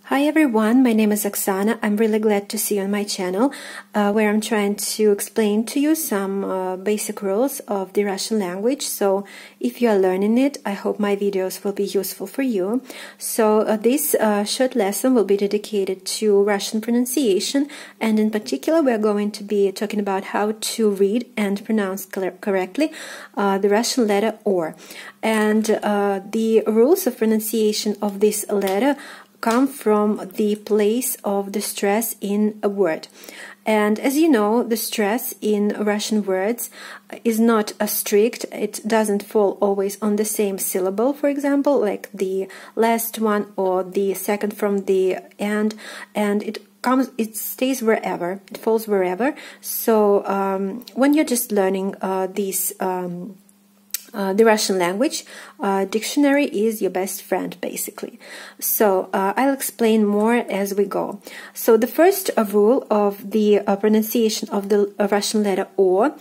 Hi everyone, my name is Oksana. I'm really glad to see you on my channel where I'm trying to explain to you some basic rules of the Russian language. So if you are learning it, I hope my videos will be useful for you. So this short lesson will be dedicated to Russian pronunciation, and in particular we are going to be talking about how to read and pronounce correctly the Russian letter OR. And the rules of pronunciation of this letter come from the place of the stress in a word. And as you know, the stress in Russian words is not strict. It doesn't fall always on the same syllable, for example, like the last one or the second from the end, and it stays wherever, it falls wherever. So when you're just learning the Russian language, dictionary is your best friend, basically. So I'll explain more as we go. So the first rule of the pronunciation of the Russian letter O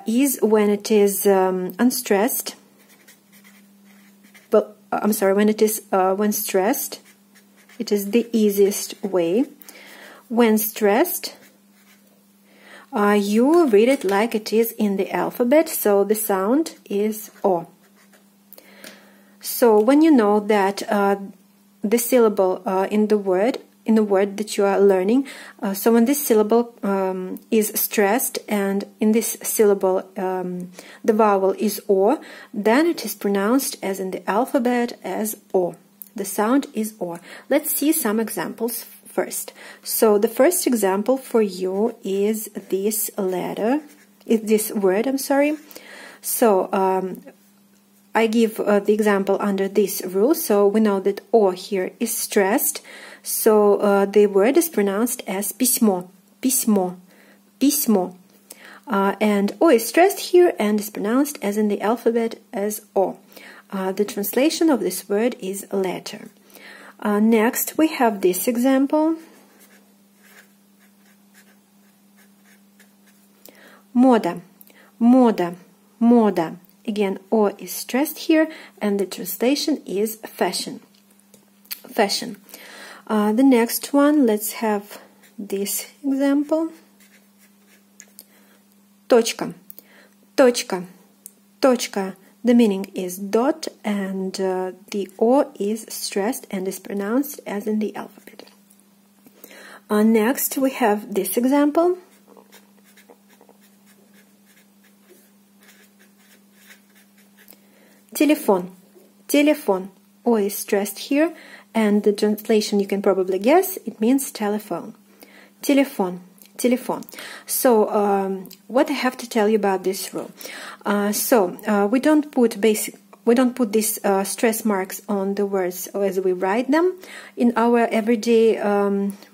is when it is unstressed. But I'm sorry, when it is when stressed, it is the easiest way. When stressed, you read it like it is in the alphabet, so the sound is O. So when you know that the syllable in the word that you are learning, so when this syllable is stressed and in this syllable the vowel is O, then it is pronounced as in the alphabet as O. The sound is O. Let's see some examples first. So the first example for you is this letter, this word, I'm sorry. So I give the example under this rule. So we know that O here is stressed. So the word is pronounced as письмо, письмо, письмо. And O is stressed here and is pronounced as in the alphabet as O. The translation of this word is letter. Next, we have this example. Мода, мода, мода. Again, O is stressed here, and the translation is fashion. Fashion. The next one, let's have this example. Точка, точка, точка. The meaning is dot, and the O is stressed and is pronounced as in the alphabet. Next, we have this example. Телефон, телефон. O is stressed here, and the translation you can probably guess, it means telephone. Телефон. Telephone. So what I have to tell you about this rule. We don't put these stress marks on the words as we write them in our everyday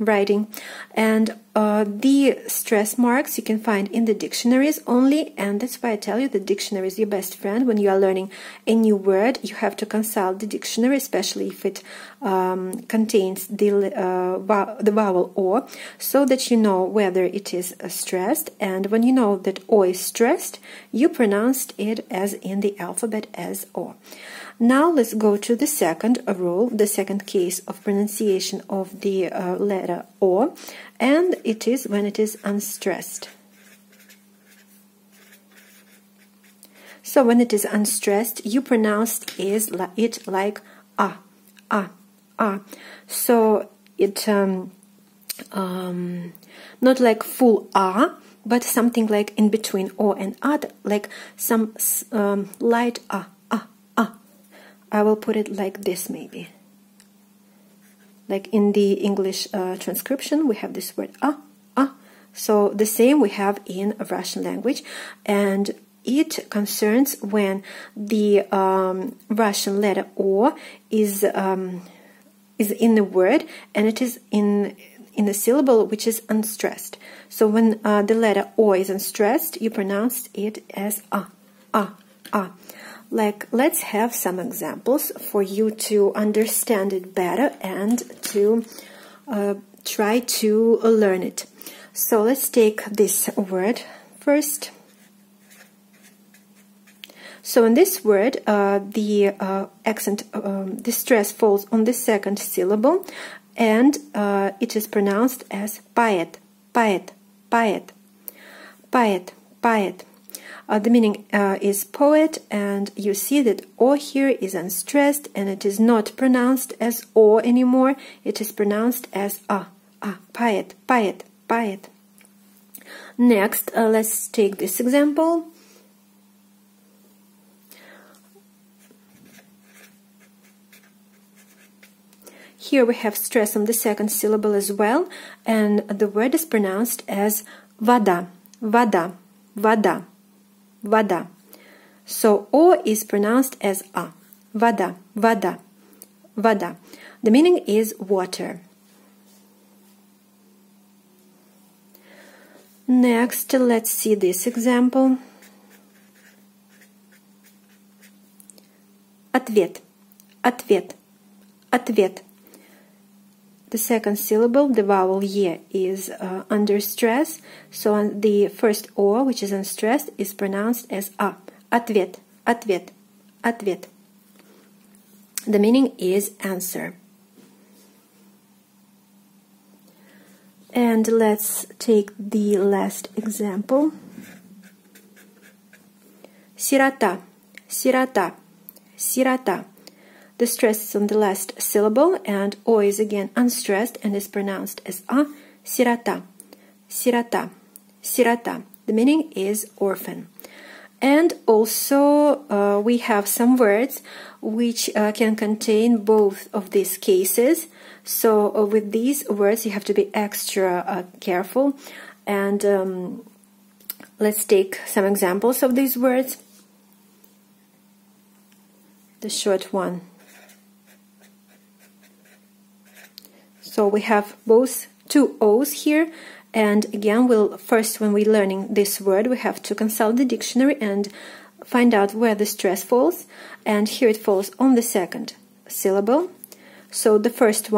writing, and the stress marks you can find in the dictionaries only, and that's why I tell you the dictionary is your best friend. When you are learning a new word, you have to consult the dictionary, especially if it contains the vowel O, so that you know whether it is stressed, and when you know that O is stressed, you pronounced it as in the alphabet as O. Now let's go to the second rule, the second case of pronunciation of the letter O, and it is when it is unstressed. So when it is unstressed, you pronounce it like A, A, A. So it not like full A, but something like in between O and A, like some light A. I will put it like this, maybe. Like in the English transcription, we have this word a. So the same we have in Russian language, and it concerns when the Russian letter O is in the word, and it is in the syllable which is unstressed. So when the letter O is unstressed, you pronounce it as a. Like, let's have some examples for you to understand it better and to try to learn it. So let's take this word first. So in this word, the accent, the stress falls on the second syllable, and it is pronounced as poet, poet, poet, poet, poet. The meaning is poet, and you see that O here is unstressed, and it is not pronounced as O anymore. It is pronounced as A, poet, poet, poet. Next, let's take this example. Here we have stress on the second syllable as well, and the word is pronounced as voda, voda, voda, voda. So O is pronounced as A, voda, voda, voda. The meaning is water. Next, let's see this example. Ответ, ответ, ответ. The second syllable, the vowel ye, is under stress, so the first O, which is unstressed, is pronounced as A. Ответ, ответ, ответ. The meaning is answer. And let's take the last example. Сирота, сирота, сирота. The stress is on the last syllable, and O is again unstressed and is pronounced as A. Сирота, сирота, сирота. The meaning is orphan. And also we have some words which can contain both of these cases. So with these words you have to be extra careful. And let's take some examples of these words. The short one. So we have both two O's here, and again, when we're learning this word, we have to consult the dictionary and find out where the stress falls. And here it falls on the second syllable. So the first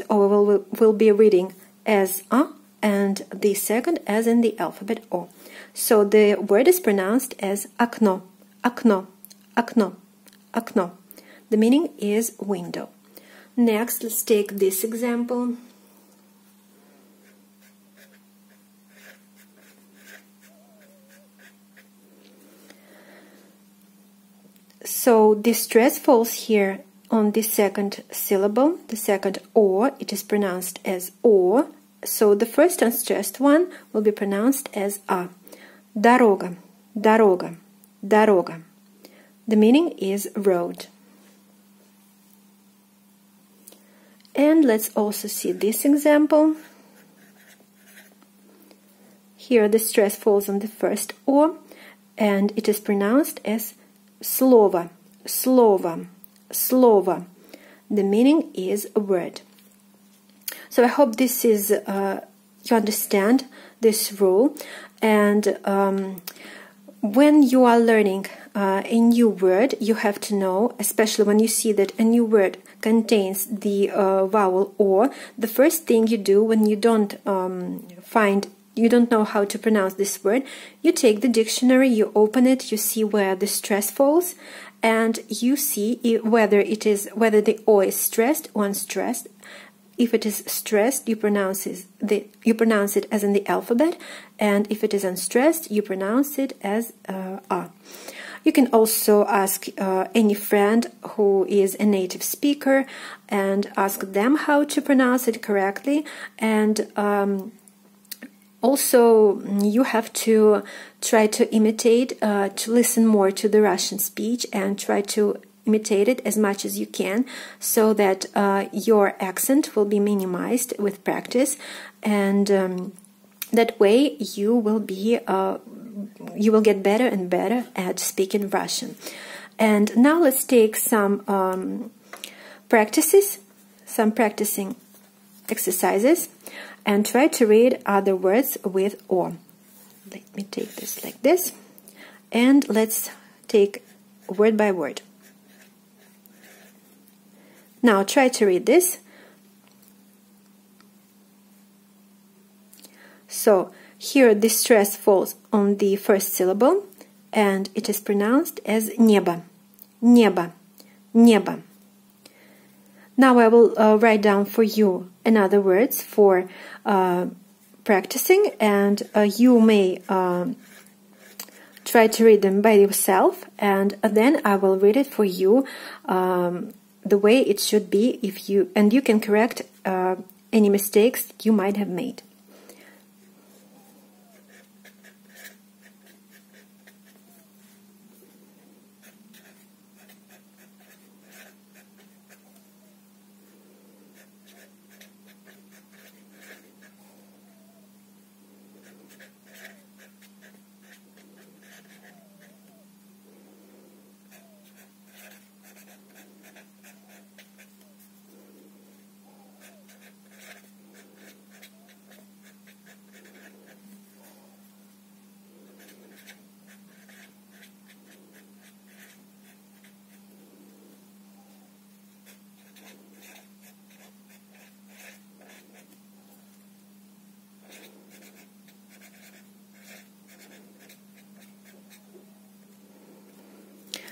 O will be reading as A, and the second as in the alphabet O. So the word is pronounced as окно, окно, окно, окно. The meaning is window. Next, let's take this example. So the stress falls here on the second syllable, the second O. It is pronounced as O. So the first unstressed one will be pronounced as A. Дорога, дорога, дорога. The meaning is road. And let's also see this example. Here the stress falls on the first O, and it is pronounced as слово, слово, слово. The meaning is a word. So I hope this is you understand this rule. And when you are learning a new word, you have to know, especially when you see that a new word contains the vowel O, the first thing you do when you don't know how to pronounce this word, you take the dictionary, you open it, you see where the stress falls, and you see whether the O is stressed or unstressed. If it is stressed, you pronounce it as in the alphabet, and if it is unstressed, you pronounce it as A. You can also ask any friend who is a native speaker and ask them how to pronounce it correctly. And also you have to try to imitate, to listen more to the Russian speech and try to imitate it as much as you can, so that your accent will be minimized with practice, and that way you will get better and better at speaking Russian. And now let's take some practicing exercises, and try to read other words with O. Let me take this like this, and let's take word by word. Now try to read this. So here the stress falls on the first syllable, and it is pronounced as небо, небо, небо. Now I will write down for you another words for practicing, and you may try to read them by yourself, and then I will read it for you the way it should be, and you can correct any mistakes you might have made.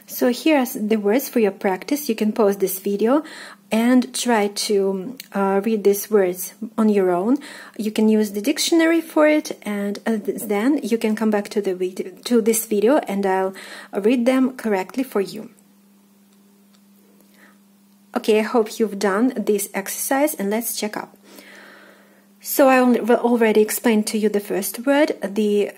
So here are the words for your practice. You can pause this video and try to read these words on your own. You can use the dictionary for it, and then you can come back to this video and I'll read them correctly for you. Okay, I hope you've done this exercise, and let's check up. So I already explained to you the first word, the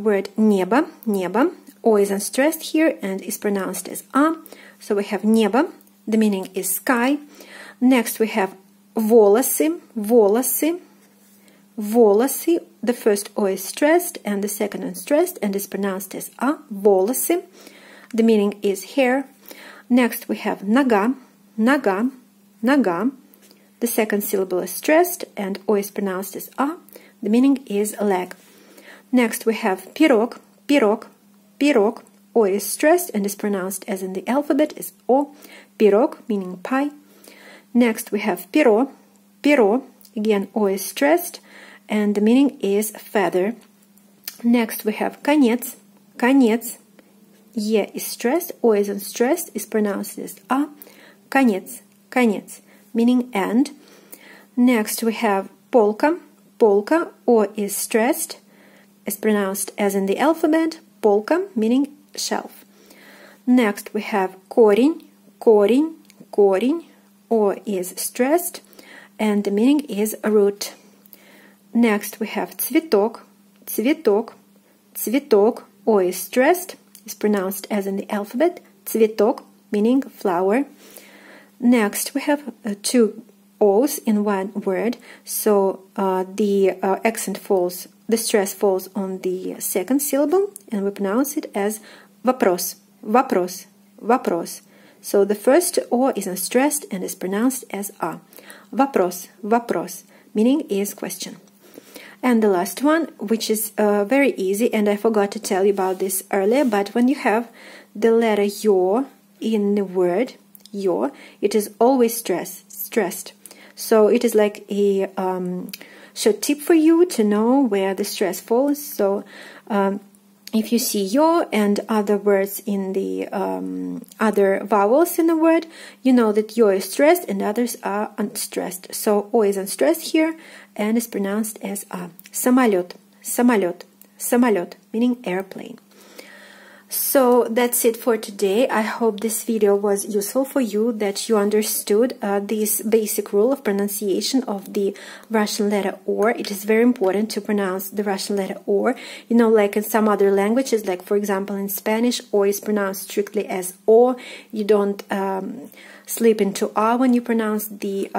word небо, небо. O is unstressed here and is pronounced as A. So we have небо, the meaning is sky. Next we have волосы, волосы, волосы. The first O is stressed and the second unstressed and is pronounced as A, волосы. The meaning is hair. Next we have нога, нога, нога. The second syllable is stressed and O is pronounced as A. The meaning is leg. Next we have пирог, пирог, пирог. O is stressed and is pronounced as in the alphabet is O. Пирог, meaning pie. Next we have перо, перо. Again, O is stressed and the meaning is feather. Next we have конец, конец. E is stressed, O is unstressed, is pronounced as A. Конец, конец, meaning end. Next we have полка, полка. O is stressed, is pronounced as in the alphabet. Полка, meaning shelf. Next we have корень, корень, корень. O is stressed and the meaning is root. Next we have цветок, цветок, цветок. O is stressed, is pronounced as in the alphabet. Цветок, meaning flower. Next we have two O's in one word, so the accent falls, the stress falls on the second syllable, and we pronounce it as вопрос, вопрос, вопрос. So the first O is unstressed and is pronounced as A. Вопрос, вопрос, meaning is question. And the last one, which is very easy, and I forgot to tell you about this earlier, but when you have the letter yo in the word, yo, it is always stressed. So it is like a short tip for you to know where the stress falls. So if you see yo and other words in the other vowels in the word, you know that yo is stressed and others are unstressed. So O is unstressed here and is pronounced as A. Самолет, самолет, самолет, meaning airplane. So that's it for today. I hope this video was useful for you, that you understood this basic rule of pronunciation of the Russian letter O. It is very important to pronounce the Russian letter O. You know, like in some other languages, like for example in Spanish, O is pronounced strictly as O. You don't slip into A when you pronounce the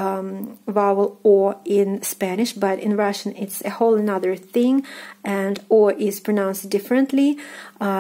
vowel O in Spanish, but in Russian it's a whole another thing, and O is pronounced differently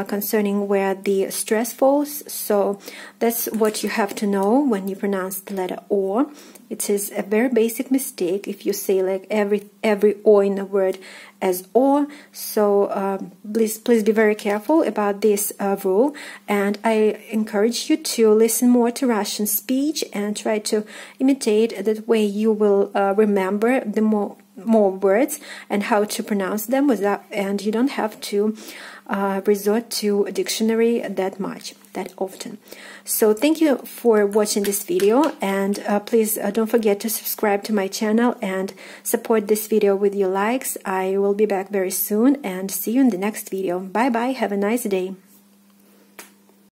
concerning where the stress falls. So that's what you have to know when you pronounce the letter O. It is a very basic mistake if you say like every O in a word as O. So please be very careful about this rule, and I encourage you to listen more to Russian speech and try to imitate. That way you will remember more words and how to pronounce them and you don't have to resort to a dictionary that often. So thank you for watching this video, and please don't forget to subscribe to my channel and support this video with your likes. I will be back very soon, and see you in the next video. Bye bye, have a nice day.